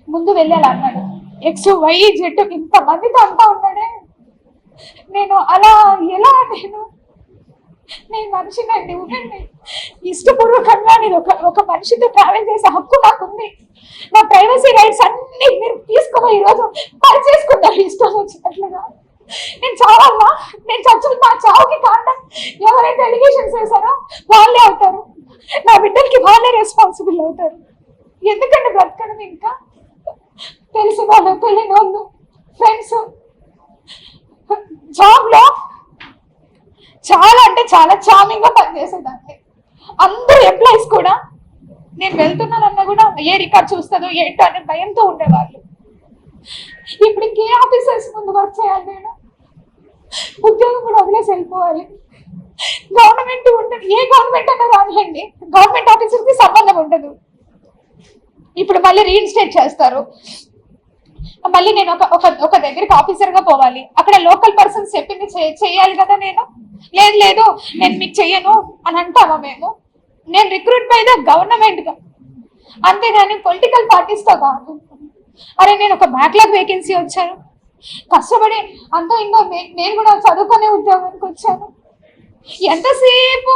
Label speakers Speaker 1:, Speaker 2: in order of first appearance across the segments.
Speaker 1: ముందు వెళ్ళాలి అన్నాడు. ఎక్స్ వై జెడ్ ఇంతమందితో అంతా ఉన్నాడే. నేను అలా ఎలా నేను మనిషినండి, ఉండండి. ఇష్టపూర్వకంగా నేను ఒక మనిషితో ట్రావెల్ చేసే హక్కు నాకుంది. నా ప్రైవసీ రైట్స్ అన్ని మీరు తీసుకోవాలి. ఈరోజు పని చేసుకుంటారు ఇష్టం వచ్చినట్లుగా. నేను చావన్నా, నేను చచ్చుకు నా చావుకి కారణం ఎవరైతే ఎలిగేషన్స్ వేశారో వాళ్ళే అవుతారు. నా బిడ్డలకి వాళ్ళే రెస్పాన్సిబుల్ అవుతారు. ఎందుకంటే బ్రతకడం ఇంకా తెలిసిన వాళ్ళు తెలియని వాళ్ళు ఫ్రెండ్స్. జాబ్ లో చాలా అంటే చాలా చామింగ్ గా పనిచేసేదాన్ని. అందరూ ఎంప్లాయీస్ కూడా నేను వెళ్తున్నానన్నా కూడా ఏ రికార్డ్ చూస్తుందో ఏంటో అనే భయంతో ఉండేవాళ్ళు. ఇప్పుడు ఇంకే ఆఫీసర్స్ ముందు వర్క్ చేయాలి, నేను ఉద్యోగం కూడా వదిలేసి వెళ్ళిపోవాలి. గవర్నమెంట్ ఉండదు, ఏ గవర్నమెంట్ అన్నా రానియండి, గవర్నమెంట్ ఆఫీసర్కి సంబంధం ఉండదు. ఇప్పుడు మళ్ళీ రీఇన్స్టేట్ చేస్తారు. మళ్ళీ నేను ఒక దగ్గరికి ఆఫీసర్ గా పోవాలి. అక్కడ లోకల్ పర్సన్స్ చెప్పింది చేయాలి కదా. నేను లేదు నేను మీకు చెయ్యను అని అంటామా మేము? నేను రిక్రూట్ బై ద గవర్నమెంట్ గా, అంతేగాని పొలిటికల్ పార్టీస్ తో కాదు. అరే నేను ఒక బ్యాక్లాగ్ వేకెన్సీ వచ్చాను, కష్టపడి అంతా ఇంకో నేను కూడా చదువుకునే ఉద్యోగానికి వచ్చాను. ఎంతసేపు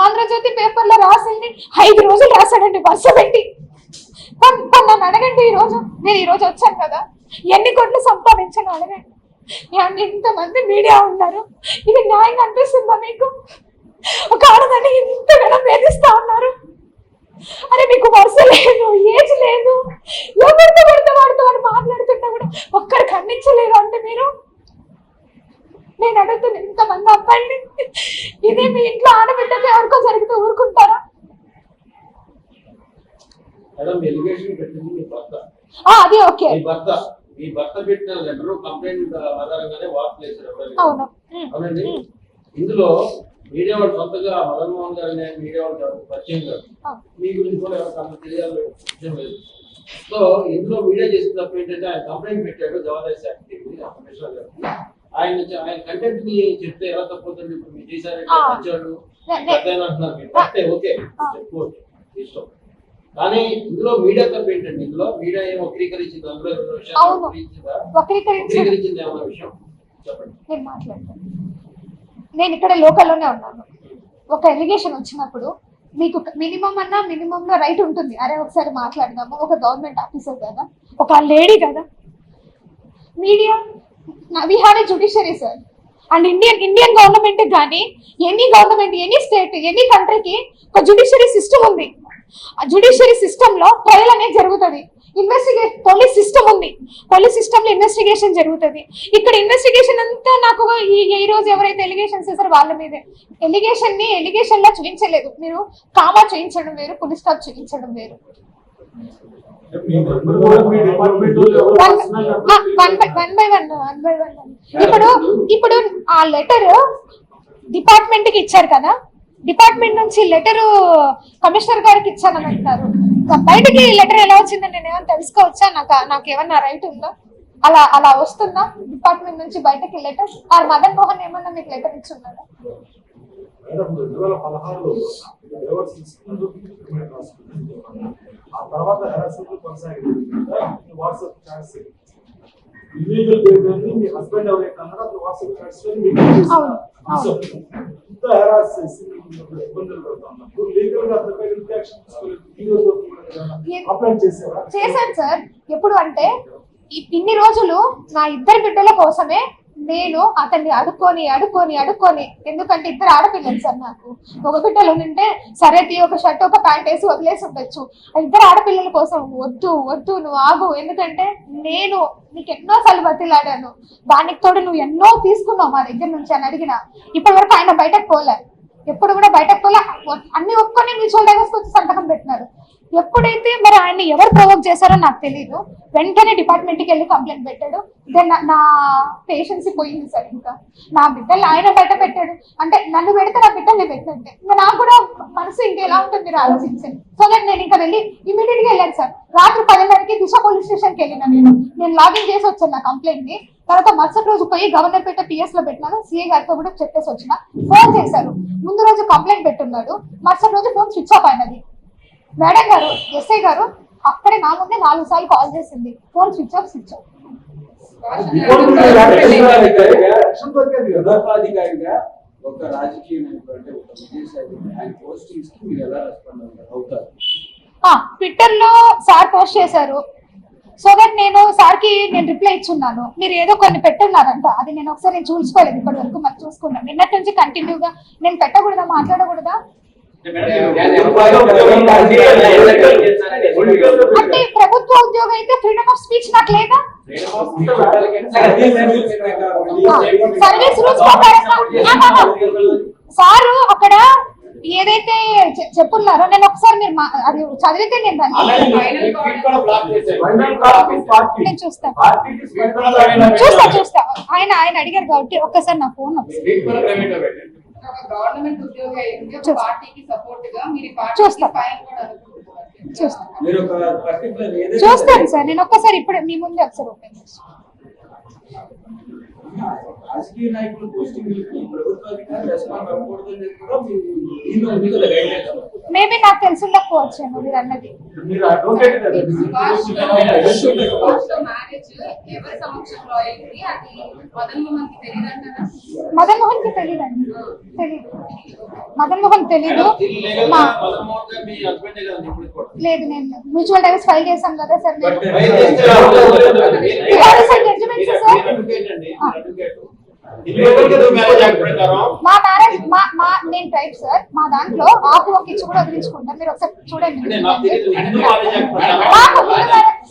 Speaker 1: ఆంధ్రజ్యోతి పేపర్లో రాసింది 5 రోజులు రాశాడండి బస్సు పెట్టి. నన్ను అడగండి, నేను ఈరోజు వచ్చాను కదా, ఎన్ని కోట్లు సంపాదించాను అడగండి. ఇంతమంది మీడియా ఉన్నారు, ఇది న్యాయంగా అనిపిస్తుందా మీకు? ఒక ఆడదాన్ని ఇంతగా వేధిస్తా ఉన్నారు. అరే మీకు వరుస లేదు, ఏజ్ లేదు, ఎవరితో వాడితో అని మాట్లాడుతుంటే కూడా ఒక్కరు ఖండించలేదు అంటే మీరు? నేను అడుగుతున్నా ఇంతమంది అబ్బాయిని, ఇది మీ ఇంట్లో ఆడబిడ్డకి ఎవరికో జరిగితే ఊరుకుంటారా? అది ఓకే.
Speaker 2: మీ భర్త పెట్టిన లెటర్ కంప్లైంట్ ఆధారంగానే వార్తలు వేశారు. అవునండి. ఇందులో మీడియా వాళ్ళు సొంతగా మదన్మోహన్ గారిని మీడియా వాళ్ళు పరిచయం గారు మీ గురించి కూడా ఎవరికి తెలియాలి విషయం లేదు. సో ఇందులో మీడియా చేసిన తప్పు ఏంటంటే ఆయన కంప్లైంట్ పెట్టాడు జవాదారి శాఖ కమిషనర్ గారికి. ఆయన కంటెంట్ ని చెప్తే ఎలా తప్పుతుంది? ఇప్పుడు మీరు చేశారంటే వచ్చాడు అంటున్నారు, మీరు కరెక్టే, ఓకే చెప్పుకోవచ్చు ఇష్టం. కానీ ఇందులో మీడియా తప్పు ఏంటండి? ఇందులో మీడియా ఏం వక్రీకరించింది, అందులో వక్రీకరించింది ఏమన్నా విషయం చెప్పండి.
Speaker 1: నేను మాట్లాడతాను. నేను ఇక్కడ లోకల్లోనే ఉన్నాను. ఒక ఎలిగేషన్ వచ్చినప్పుడు మీకు మినిమంలో రైట్ ఉంటుంది. అరే ఒకసారి మాట్లాడదాము, ఒక గవర్నమెంట్ ఆఫీసర్ కదా, ఒక లేడీ కదా. Media we have a judiciary sir. And Indian government కానీ any government, any state, any కంట్రీకి ఒక జ్యుడిషియరీ సిస్టమ్ ఉంది. ఆ జ్యుడిషియరీ సిస్టమ్ లో ట్రయల్ అనేది జరుగుతుంది. పోలీస్ సిస్టమ్ ఉంది, పోలీస్ సిస్టమ్ లో ఇన్వెస్టిగేషన్ జరుగుతుంది. ఇక్కడ ఇన్వెస్టిగేషన్ అంతా నాకు ఈ రోజు ఎవరైతే ఎలిగేషన్స్ చేశారో వాళ్ళ మీదే. ఎలిగేషన్ లా చూపించలేదు. మీరు కామా చూపించడం వేరు, పులి స్టాప్ చూపించడం వేరు. ఇప్పుడు ఆ లెటర్ డిపార్ట్మెంట్ కి ఇచ్చారు కదా, డిపార్ట్మెంట్ నుంచి లెటర్ కమిషనర్ గారికి ఇచ్చానని అంటారు. బయటకి లెటర్ ఎలా వచ్చిందని నేను ఏమైనా తెలుసుకోవచ్చా? నాకు ఏమన్నా రైట్ ఉందా? అలా వస్తుందా డిపార్ట్మెంట్ నుంచి బయటకి లెటర్? ఆ మదన్ మోహన్ ఏమన్నా మీకు లెటర్ ఇచ్చి ఉన్నాడా?
Speaker 3: ఇల్లీగల్ బిహేవియర్ మీ హస్బెండ్ ఎవరైతే అన్నారో అతను వాట్సాప్ చాట్స్ లో మీకు ఇంత హెరాస్ చేసి ఇబ్బందులు పడుతున్నప్పుడు లీగల్ గా అతనిపై యాక్షన్ తీసుకోలేదు. కంప్లైంట్
Speaker 1: చేశాను సార్. ఎప్పుడు అంటే ఇన్ని రోజులు నా ఇద్దరు బిడ్డల కోసమే నేను అతన్ని అడుక్కొని ఎందుకంటే ఇద్దరు ఆడపిల్లలు సార్. నాకు ఒక బిడ్డలు ఉంటే సరే ఒక షర్ట్ ఒక ప్యాంట్ వేసి వదిలేసి ఉండొచ్చు. ఇద్దరు ఆడపిల్లల కోసం వద్దు నువ్వు ఆగు, ఎందుకంటే నేను నీకు ఎన్నోసార్లు బతిలాడాను, దానికి తోడు నువ్వు ఎన్నో తీసుకున్నావు మా దగ్గర నుంచి అని అడిగిన. ఇప్పటి వరకు ఆయన బయటకు పోలే, ఎప్పుడు కూడా బయటకు పోలే. అన్ని ఒప్పుకొని మ్యూచువల్ డైవర్స్ వచ్చి సంతకం పెట్టినారు. ఎప్పుడైతే మరి ఆయన్ని ఎవరు ప్రొవోక్ చేశారో నాకు తెలియదు. వెంటనే డిపార్ట్మెంట్కి వెళ్ళి కంప్లైంట్ పెట్టాడు. దెన్ నా పేషెన్సీ పోయింది సార్. ఇంకా నా బిడ్డలు ఆయన బయట పెట్టాడు అంటే నన్ను పెడితే నా బిడ్డల్ని పెట్టండి. ఇంకా నాకు కూడా మనసు ఇంకెలా ఉంటుంది మీరు ఆలోచించండి. సో దట్ నేను ఇంకా వెళ్ళి ఇమీడియట్ గా వెళ్ళాను సార్. రాత్రి 10:30కి దిశ పోలీస్ స్టేషన్కి వెళ్ళిన నేను లాగిన్ చేసి వచ్చాను నా కంప్లైంట్ ని. తర్వాత మరుసటి రోజు పోయి గవర్నర్పేట PS లో పెట్టినాను. CA గారితో కూడా చెప్పేసి వచ్చిన. ఫోన్ చేశారు, ముందు రోజు కంప్లైంట్ పెట్టున్నాడు, మరుసటి రోజు ఫోన్ స్విచ్ ఆఫ్ అయినది. మేడం గారు SI గారు అక్కడే నా ముందే 4 సార్లు కాల్ చేసింది, ఫోన్ స్విచ్ ఆఫ్.
Speaker 4: అధికారిగా ఒక రాజకీయ నాయకుడు అంటే ఒక విజయసాయి ఆయన పోస్టింగ్స్ కి మీరు ఎలా రెస్పాండ్ అవుతారు?
Speaker 1: ట్విట్టర్ లో సార్ పోస్ట్ చేశారు, సో దట్ నేను సార్ కి నేను రిప్లై ఇచ్చున్నాను. మీరు ఏదో కొన్ని పెట్టున్నారంట, అది నేను ఒకసారి చూసుకోలేదు ఇప్పటి వరకు, మరి చూసుకున్నాను. నిన్నటి నుంచి కంటిన్యూగా నేను పెట్టకూడదా, మాట్లాడకూడదా అంటే ప్రభుత్వ ఉద్యోగం అయితే ఫ్రీడమ్ ఆఫ్ స్పీచ్ నాకు లేదా? సర్వీస్ రూల్స్ సారు అక్కడ ఏదైతే చెప్పున్నారో నేను ఒకసారి మీరు అది చదివితే నేను చూస్తా చూస్తా. ఆయన అడిగారు కాబట్టి ఒక్కసారి నా ఫోన్
Speaker 5: గవర్నమెంట్ ఉద్యోగి పార్టీకి సపోర్ట్ గా మీరు
Speaker 1: చూస్తాను సార్. నేను ఒక్కసారి ఇప్పుడు మీ ముందే ఒకసారి ఓపెన్ చేస్తాను.
Speaker 4: రాజకీయ నాయకుల పోస్టింగ్ ప్రభుత్వ అధికారులు రెస్పాండ్ అవ్వకూడదు అనేది కూడా మీ గైడ్లైన్స్.
Speaker 1: మేబీ నాకు తెలిసి ఉండకపోవచ్చేమో మీరు అన్నది. మదన్ మోహన్ కి తెలియదండి, మదన్ మోహన్ తెలీదు. లేదు, నేను మ్యూచువల్ డైవర్స్ ఫైల్ చేశాను కదా సార్. మా మ్యారేజ్ నేను టైప్ సార్, మా దాంట్లో ఆకు ఒక ఇచ్చి కూడా వదిలించుకుంటాం. మీరు ఒకసారి చూడండి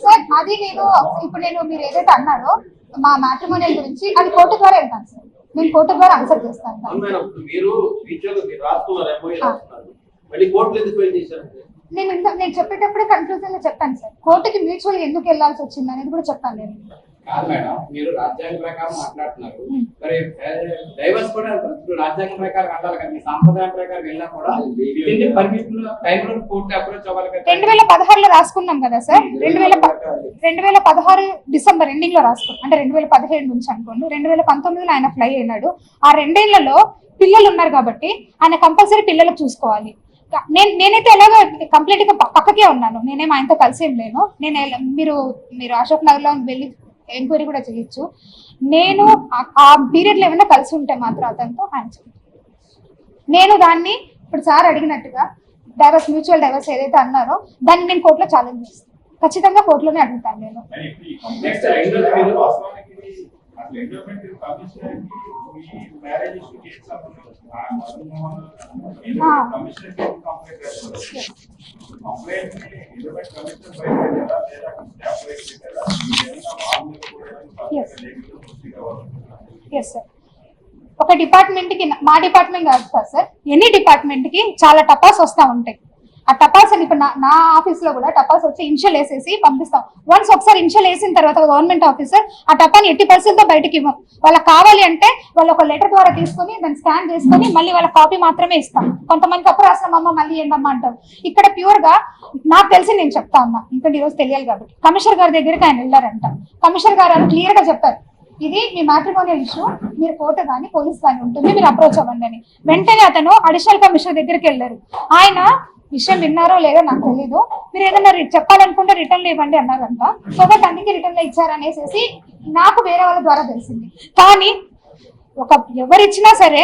Speaker 1: సార్. అది నేను ఇప్పుడు మీరు ఏదైతే అన్నారో మా మ్యాట్రిమోనియల్ గురించి, అది కోర్టు ద్వారా వెళ్తాను సార్. నేను కోర్టు ద్వారా ఆన్సర్ చేస్తాను. నేను చెప్పేటప్పుడే కన్ఫ్యూజన్ లో చెప్పాను సార్. కోర్టుకి మ్యూచువల్ ఎందుకు వెళ్లాల్సి వచ్చింది అనేది కూడా చెప్పాను నేను.
Speaker 4: కాదు మేడం, మీరు రాజ్యాంగ ప్రకారం మాట్లాడుతున్నారు, మరి డైవర్స్ కూడా రాజ్యాంగ ప్రకారం అంటారు కదా, మీ సాంప్రదాయం ప్రకారం వెళ్ళినా కూడా పర్మిషన్ టైంలో కోర్టు అప్రోచ్ అవ్వాలి కదా.
Speaker 1: 2016లో రాసుకున్నాం కదా సార్. 2016 డిసెంబర్ ఎండింగ్ లో రాసుకున్నాం, అంటే 2017 నుంచి అనుకోండి. 2019లో ఆయన ఫ్లై అయినాడు. ఆ 2 ఏళ్లలో పిల్లలు ఉన్నారు కాబట్టి ఆయన కంపల్సరీ పిల్లలకు చూసుకోవాలి. నేనైతే ఎలాగో కంప్లీట్ గా పక్కకే ఉన్నాను, నేనేం ఆయనతో కలిసి ఏం లేను. మీరు అశోక్ నగర్ లో వెళ్ళి ఎంక్వైరీ కూడా చేయొచ్చు. నేను ఆ పీరియడ్ లో ఏమైనా కలిసి ఉంటే మాత్రం అతనితో ఆయన నేను దాన్ని ఇప్పుడు సార్ అడిగినట్టుగా డైవర్స్, మ్యూచువల్ డైవర్స్ ఏదైతే అన్నారో దాన్ని నేను కోర్టులో ఛాలెంజ్ చేస్తాను. ఖచ్చితంగా కోర్టులోనే అడుగుతాను నేను. Yes sir. ఒక డిపార్ట్మెంట్ కి, మా డిపార్ట్మెంట్ కాదు సార్, ఎనీ డిపార్ట్మెంట్ కి చాలా టపాస్ వస్తా ఉంటాయి. ఆ టపాస్ అని ఇప్పుడు నా ఆఫీస్ లో కూడా టపాస్ వచ్చి ఇన్షియల్ వేసేసి పంపిస్తాం. వన్స్ ఒకసారి ఇన్షియల్ వేసిన తర్వాత గవర్నమెంట్ ఆఫీసర్ ఆ టపాని 80% బయటకి ఇవ్వం. వాళ్ళకి కావాలి అంటే వాళ్ళు ఒక లెటర్ ద్వారా తీసుకుని దాన్ని స్కాన్ చేసుకుని మళ్ళీ వాళ్ళ కాపీ మాత్రమే ఇస్తాం. కొంతమంది తప్పు రాసినమ్మా మళ్ళీ ఏంటమ్మా అంటారు. ఇక్కడ ప్యూర్ గా నాకు తెలిసి నేను చెప్తా ఉన్నా, ఇంకా ఈ రోజు తెలియాలి కాబట్టి. కమిషనర్ గారి దగ్గరికి ఆయన వెళ్ళారంట. కమిషనర్ గారు అని క్లియర్ గా చెప్పారు, ఇది మీ మ్యాట్రిమోనియల్ ఇష్యూ, మీరు కోర్టు కానీ పోలీస్ కానీ ఉంటుంది, మీరు అప్రోచ్ అవ్వండి అని. వెంటనే అతను అడిషనల్ కమిషనర్ దగ్గరికి వెళ్ళారు. ఆయన విషయం విన్నారో లేదో నాకు తెలీదు, మీరు ఏదైనా చెప్పాలనుకుంటే రిటర్న్ లో ఇవ్వండి అన్నారంట. సో దట్ అందుకే రిటర్న్ లో ఇచ్చారనేసి నాకు వేరే వాళ్ళ ద్వారా తెలిసింది. కానీ ఎవరిచ్చినా సరే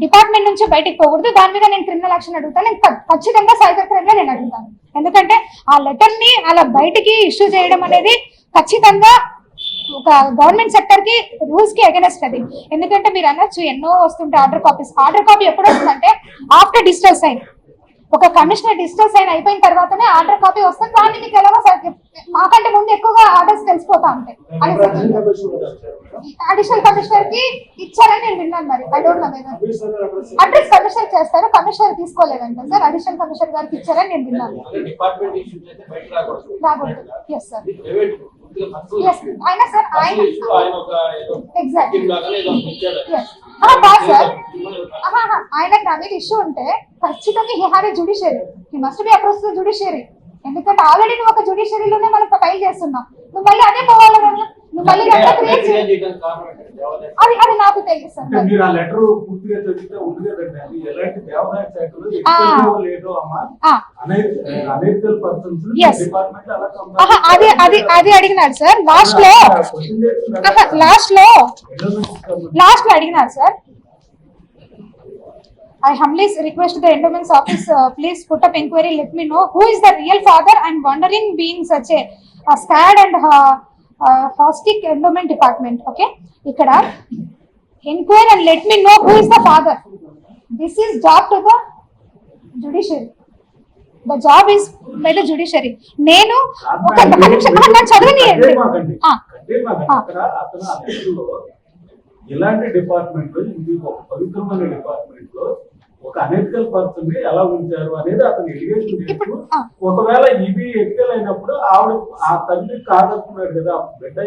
Speaker 1: డిపార్ట్మెంట్ నుంచి బయటకు పోకూడదు. దాని మీద నేను క్రిమినల్ యాక్షన్ అడుగుతాను. నేను ఖచ్చితంగా సైబర్ క్రైమ్ లో నేను అడుగుతాను. ఎందుకంటే ఆ లెటర్ ని అలా బయటికి ఇష్యూ చేయడం అనేది ఖచ్చితంగా ఒక గవర్నమెంట్ సెక్టర్ కి రూల్స్ కి అగెనెస్ట్ అది. ఎందుకంటే మీరు అనొచ్చు ఎన్నో వస్తుంటే ఆర్డర్ కాపీస్. ఆర్డర్ కాపీ ఎప్పుడు వస్తుందంటే ఆఫ్టర్ డిజిటల్ సైన్. ఒక కమిషనర్ డిజిటల్ సైన్ అయిపోయిన తర్వాతనే ఆర్డర్ కాపీ వస్తుంది. కానీ మీకు ఎలాగో మాకంటే ముందు ఎక్కువగా ఆర్డర్స్ తెలిసిపోతా ఉంటాయి. అడిషనల్ కమిషనర్ కి ఇచ్చారని నేను విన్నాను. మరి I don't know address commissioner చేస్తారు, కమిషనర్ తీసుకోలేదంట సార్. అడిషనల్ కమిషనర్ గారికి ఇచ్చారని నేను విన్నాను. రాకూడదు. Yes sir. అయినా సార్ ఆయన ఆయన నా మీద ఇష్యూ ఉంటే ఖచ్చితంగా he have a judiciary, he must be approach to judiciary. ఎందుకంటే ఆల్రెడీ నువ్వు ఒక జ్యుడిషియరీలోనే మనం ఫైల్ చేస్తున్నాం, నువ్వు మళ్ళీ అదే పోవాలి కదా. నువ్వు మళ్ళీ అట్లా క్రియేట్ చేయి.
Speaker 2: చేయడానికి కారణం ఏంటంటే దేవాదాయ
Speaker 1: అది నాకు తెలుసు సార్.
Speaker 3: అంటే మీరు ఆ లెటర్ పూర్తిగా చదివితే ఉంది కదండి, అది ఎలాంటి దేవాదాయ శాఖలో ఎక్కడో లేదో అమ్మా
Speaker 1: ఆ.
Speaker 3: అనైతికల్ పర్సన్స్
Speaker 1: Yes.
Speaker 3: డిపార్ట్మెంట్ అలా
Speaker 1: అది అడిగినాడు సార్ లాస్ట్ లో. లాస్ట్ లో అడిగినారు sir. I humbly request the endowments office, please put up inquiry, let me know who is the real father. I'm wondering being such a scared and hostic endowment department. Okay, ikkada inquire and let me know who is the father. This is job to the judiciary. The job is by the judiciary. నేను ఒక నిమిషం నన్ను చదవనియండి.
Speaker 3: ఇలాంటి department లో ఇది ఒక పవిత్రమైన department లో ఒక అనెతికల్ పర్సన్ ని ఎలా ఉంచారు అనేది అతను ఎలిగేషన్ చేస్తూ, ఒకవేళ ఇది ఎథికల్ అయినప్పుడు ఆవిడ ఆ తల్లి కాదనుకున్నాడు కదా, బిడ్డ